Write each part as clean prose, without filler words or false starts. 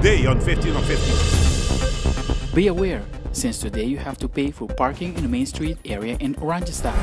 today on 15 on 15. Be aware, since today you have to pay for parking in the Main Street area in Oranjestad.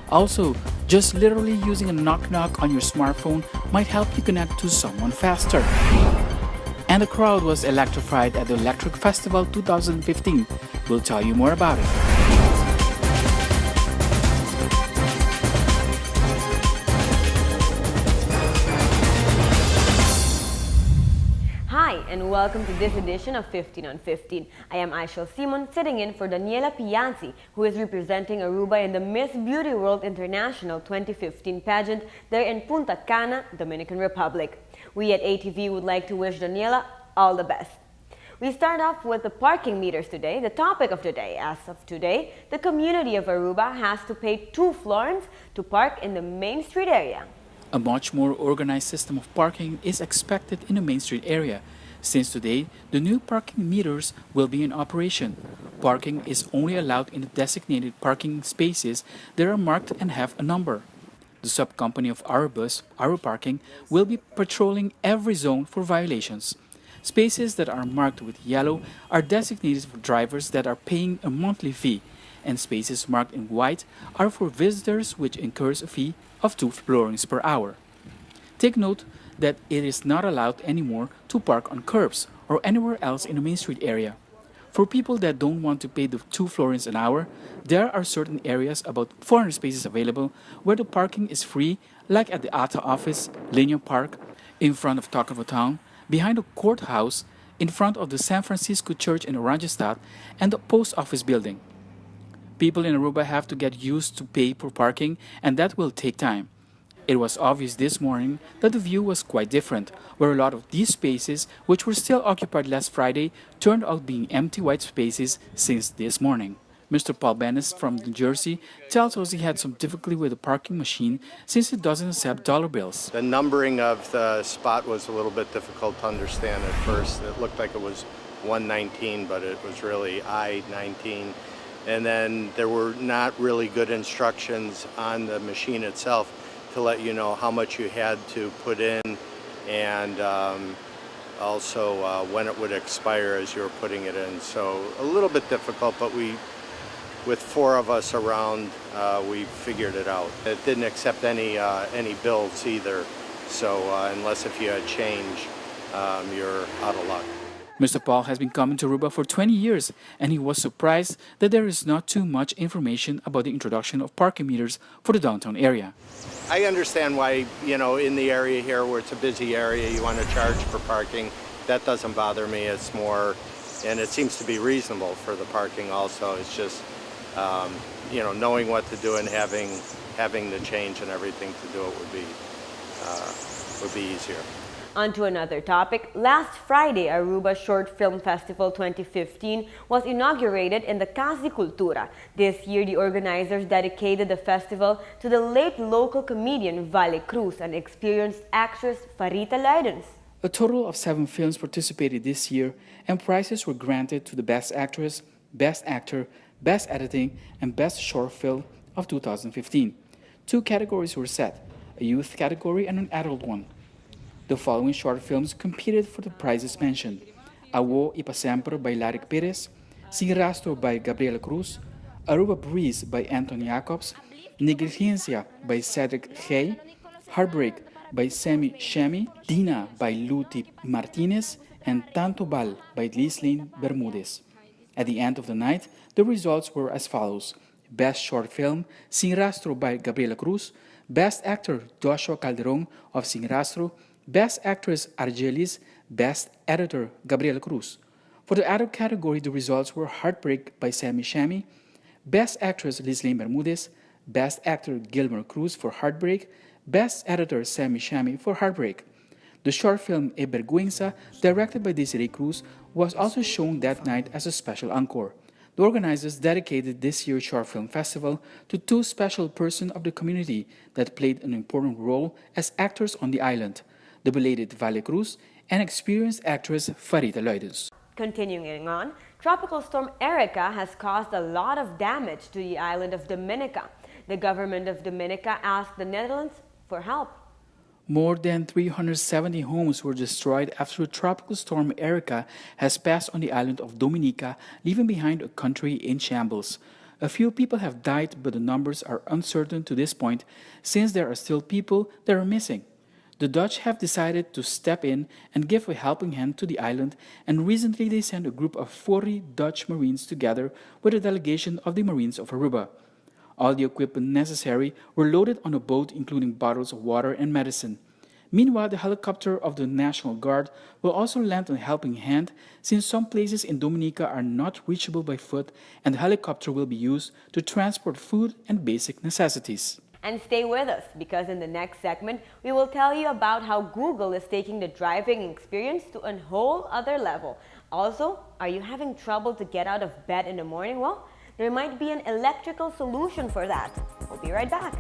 Also, just literally using a knock-knock on your smartphone might help you connect to someone faster. And the crowd was electrified at the Electric Festival 2015. We'll tell you more about it. Hi, and welcome to this edition of 15 on 15. I am Aishel Simon, sitting in for Daniela Piazzi, who is representing Aruba in the Miss Beauty World International 2015 pageant there in Punta Cana, Dominican Republic. We at ATV would like to wish Daniela all the best. We start off with the parking meters today. The topic of the day: as of today, the community of Aruba has to pay 2 florins to park in the Main Street area. A much more organized system of parking is expected in the Main Street area. Since today, the new parking meters will be in operation. Parking is only allowed in the designated parking spaces that are marked and have a number. The sub-company of Arubus, Aruparking, will be patrolling every zone for violations. Spaces that are marked with yellow are designated for drivers that are paying a monthly fee, and spaces marked in white are for visitors, which incurs a fee of 2 florins per hour. Take note that it is not allowed anymore to park on curbs or anywhere else in the Main Street area. For people that don't want to pay the 2 florins an hour, there are certain areas, about 400 spaces available, where the parking is free, like at the ATA office, Linear Park, in front of Talk of a Town, behind the courthouse, in front of the San Francisco Church in Oranjestad, and the post office building. People in Aruba have to get used to pay for parking, and that will take time. It was obvious this morning that the view was quite different, where a lot of these spaces, which were still occupied last Friday, turned out being empty white spaces since this morning. Mr. Paul Bennis from New Jersey tells us he had some difficulty with the parking machine since it doesn't accept dollar bills. The numbering of the spot was a little bit difficult to understand at first. It looked like it was 119, but it was really I-19. And then there were not really good instructions on the machine itself to let you know how much you had to put in, and also when it would expire as you were putting it in. So a little bit difficult, but with 4 of us around, we figured it out. It didn't accept any bills either, so unless if you had change, you're out of luck. Mr. Paul has been coming to Aruba for 20 years, and he was surprised that there is not too much information about the introduction of parking meters for the downtown area. I understand why, in the area here where it's a busy area, you want to charge for parking. That doesn't bother me. It's more, and it seems to be reasonable for the parking also. It's just, knowing what to do and having the change and everything to do it would be easier. On to another topic. Last Friday, Aruba Short Film Festival 2015 was inaugurated in the Casa Cultura. This year, the organizers dedicated the festival to the late local comedian Vale Cruz and experienced actress Farita Leidens. A total of 7 films participated this year, and prizes were granted to the Best Actress, Best Actor, Best Editing, and Best Short Film of 2015. 2 categories were set, a youth category and an adult one. The following short films competed for the prizes mentioned: Awo y Pa Sempre by Larry Perez, Sin Rastro by Gabriela Cruz, Aruba Breeze by Anton Jacobs, Negligencia by Cedric Hay, Heartbreak by Semi Shemi, Dina by Luti Martinez, and Tanto Bal by Lislin Bermudez. At the end of the night, the results were as follows: Best Short Film, Sin Rastro by Gabriela Cruz, Best Actor, Joshua Calderon of Sin Rastro, Best Actress Argelis, Best Editor Gabriela Cruz. For the adult category, the results were Heartbreak by Sammy Shami, Best Actress Lislin Bermudez, Best Actor Gilmer Cruz for Heartbreak, Best Editor Sammy Shami for Heartbreak. The short film E Vergüenza, directed by Desiree Cruz, was also shown that night as a special encore. The organizers dedicated this year's Short Film Festival to 2 special persons of the community that played an important role as actors on the island: the belated Vale Cruz and experienced actress Farita Leidens. Continuing on, Tropical Storm Erica has caused a lot of damage to the island of Dominica. The government of Dominica asked the Netherlands for help. More than 370 homes were destroyed after tropical storm Erika has passed on the island of Dominica, leaving behind a country in shambles. A few people have died, but the numbers are uncertain to this point, since there are still people that are missing. The Dutch have decided to step in and give a helping hand to the island, and recently they sent a group of 40 Dutch Marines together with a delegation of the Marines of Aruba. All the equipment necessary were loaded on a boat, including bottles of water and medicine. Meanwhile, the helicopter of the National Guard will also lend a helping hand, since some places in Dominica are not reachable by foot, and the helicopter will be used to transport food and basic necessities. And stay with us, because in the next segment, we will tell you about how Google is taking the driving experience to a whole other level. Also, are you having trouble to get out of bed in the morning? Well, there might be an electrical solution for that. We'll be right back.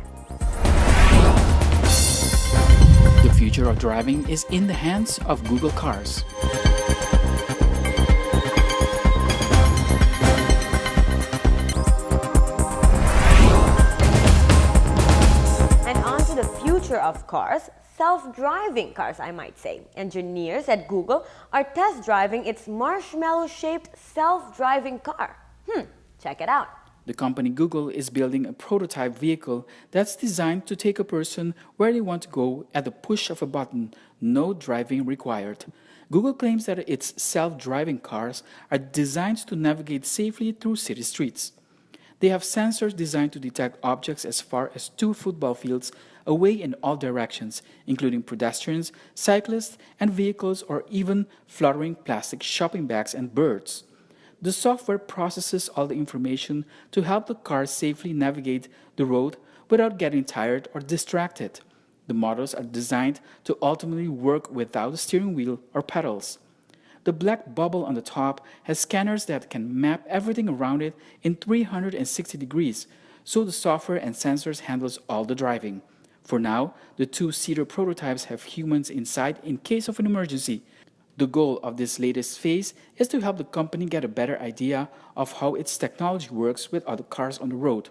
The future of driving is in the hands of Google cars. Of cars, self-driving cars, I might say. Engineers at Google are test driving its marshmallow-shaped self-driving car. Check it out. The company Google is building a prototype vehicle that's designed to take a person where they want to go at the push of a button, no driving required. Google claims that its self-driving cars are designed to navigate safely through city streets. They have sensors designed to detect objects as far as 2 football fields away in all directions, including pedestrians, cyclists, and vehicles, or even fluttering plastic shopping bags and birds. The software processes all the information to help the car safely navigate the road without getting tired or distracted. The models are designed to ultimately work without a steering wheel or pedals. The black bubble on the top has scanners that can map everything around it in 360 degrees, so the software and sensors handles all the driving. For now, the 2-seater prototypes have humans inside in case of an emergency. The goal of this latest phase is to help the company get a better idea of how its technology works with other cars on the road.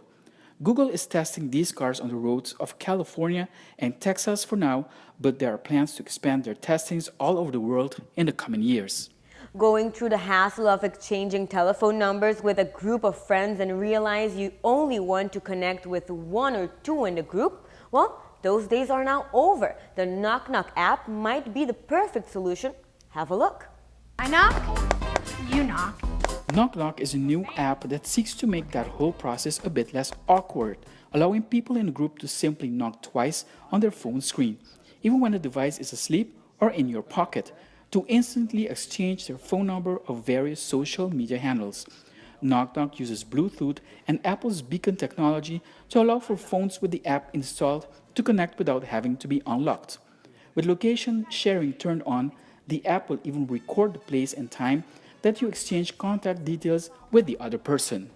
Google is testing these cars on the roads of California and Texas for now, but there are plans to expand their testings all over the world in the coming years. Going through the hassle of exchanging telephone numbers with a group of friends and realize you only want to connect with 1 or 2 in the group? Well, those days are now over. The Knock Knock app might be the perfect solution. Have a look. I knock, you knock. Knock Knock is a new app that seeks to make that whole process a bit less awkward, allowing people in a group to simply knock twice on their phone screen, even when the device is asleep or in your pocket, to instantly exchange their phone number of various social media handles. Knock Knock uses Bluetooth and Apple's beacon technology to allow for phones with the app installed to connect without having to be unlocked. With location sharing turned on, the app will even record the place and time that you exchange contact details with the other person.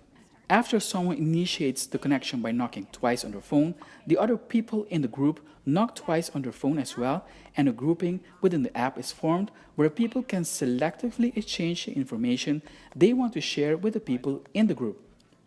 After someone initiates the connection by knocking twice on their phone, the other people in the group knock twice on their phone as well, and a grouping within the app is formed where people can selectively exchange the information they want to share with the people in the group.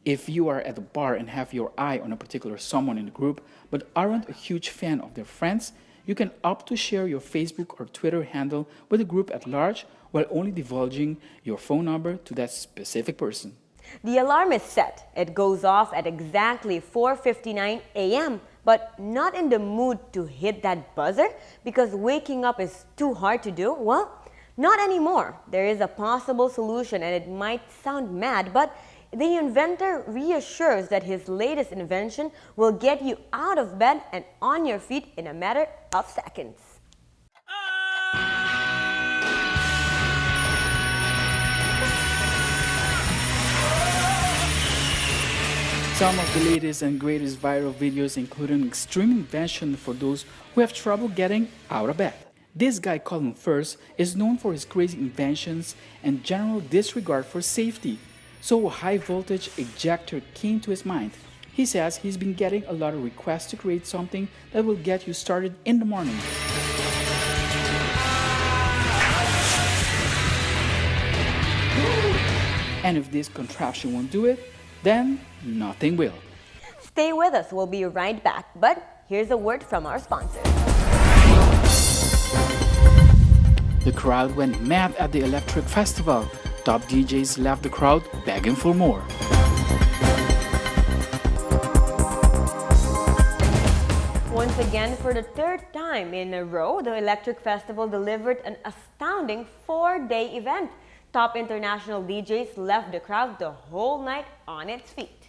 If you are at a bar and have your eye on a particular someone in the group but aren't a huge fan of their friends, you can opt to share your Facebook or Twitter handle with the group at large while only divulging your phone number to that specific person. The alarm is set. It goes off at exactly 4:59 a.m., but not in the mood to hit that buzzer because waking up is too hard to do? Well, not anymore. There is a possible solution, and it might sound mad, but the inventor reassures that his latest invention will get you out of bed and on your feet in a matter of seconds. Some of the latest and greatest viral videos include an extreme invention for those who have trouble getting out of bed. This guy, Colin Firth, is known for his crazy inventions and general disregard for safety. So a high voltage ejector came to his mind. He says he's been getting a lot of requests to create something that will get you started in the morning. And if this contraption won't do it, then nothing will. Stay with us, we'll be right back. But here's a word from our sponsors. The crowd went mad at the Electric Festival. Top DJs left the crowd begging for more. Once again, for the third time in a row, the Electric Festival delivered an astounding 4-day event. Top international DJs left the crowd the whole night on its feet.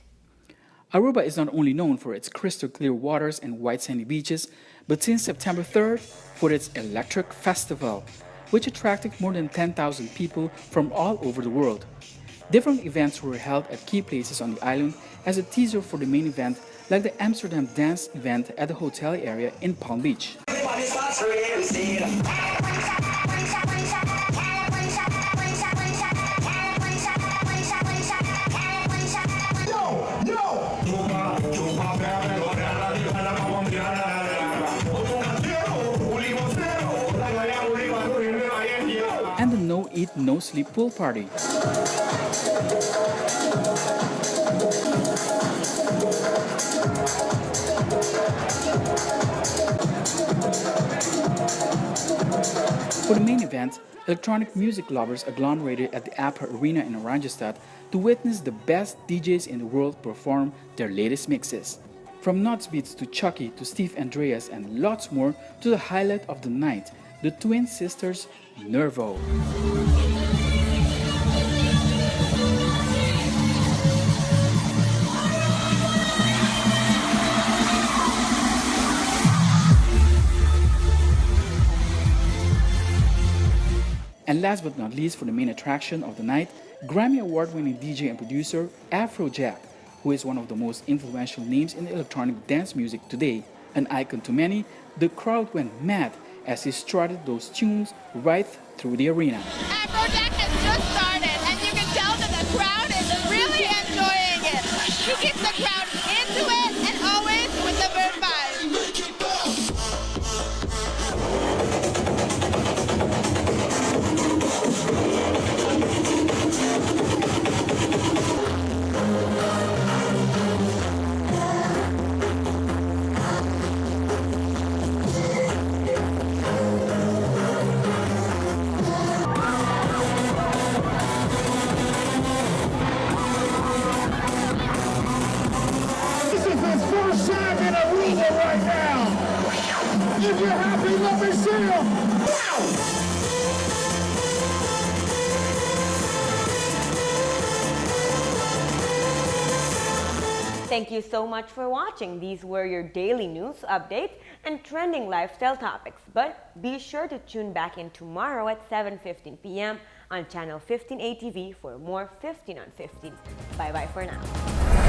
Aruba is not only known for its crystal clear waters and white sandy beaches, but since September 3rd, for its Electric Festival, which attracted more than 10,000 people from all over the world. Different events were held at key places on the island as a teaser for the main event, like the Amsterdam dance event at the hotel area in Palm Beach. And the No Eat, No Sleep pool party. For the main event, electronic music lovers agglomerated at the Appa Arena in Oranjestad to witness the best DJs in the world perform their latest mixes. From Nuts Beats to Chucky to Steve Andreas and lots more, to the highlight of the night, the twin sisters Nervo. And last but not least, for the main attraction of the night, Grammy Award-winning DJ and producer Afrojack, who is one of the most influential names in electronic dance music today. An icon to many, the crowd went mad as he strutted those tunes right through the arena. Afrojack has just started, and you can tell that the crowd is really enjoying it. He keeps the crowd into it and always with the bird vibe. First time in Aruba right now. If you're happy, let me see you. Thank you so much for watching. These were your daily news updates and trending lifestyle topics. But be sure to tune back in tomorrow at 7:15 p.m. on channel 15 ATV for more 15 on 15. Bye-bye for now.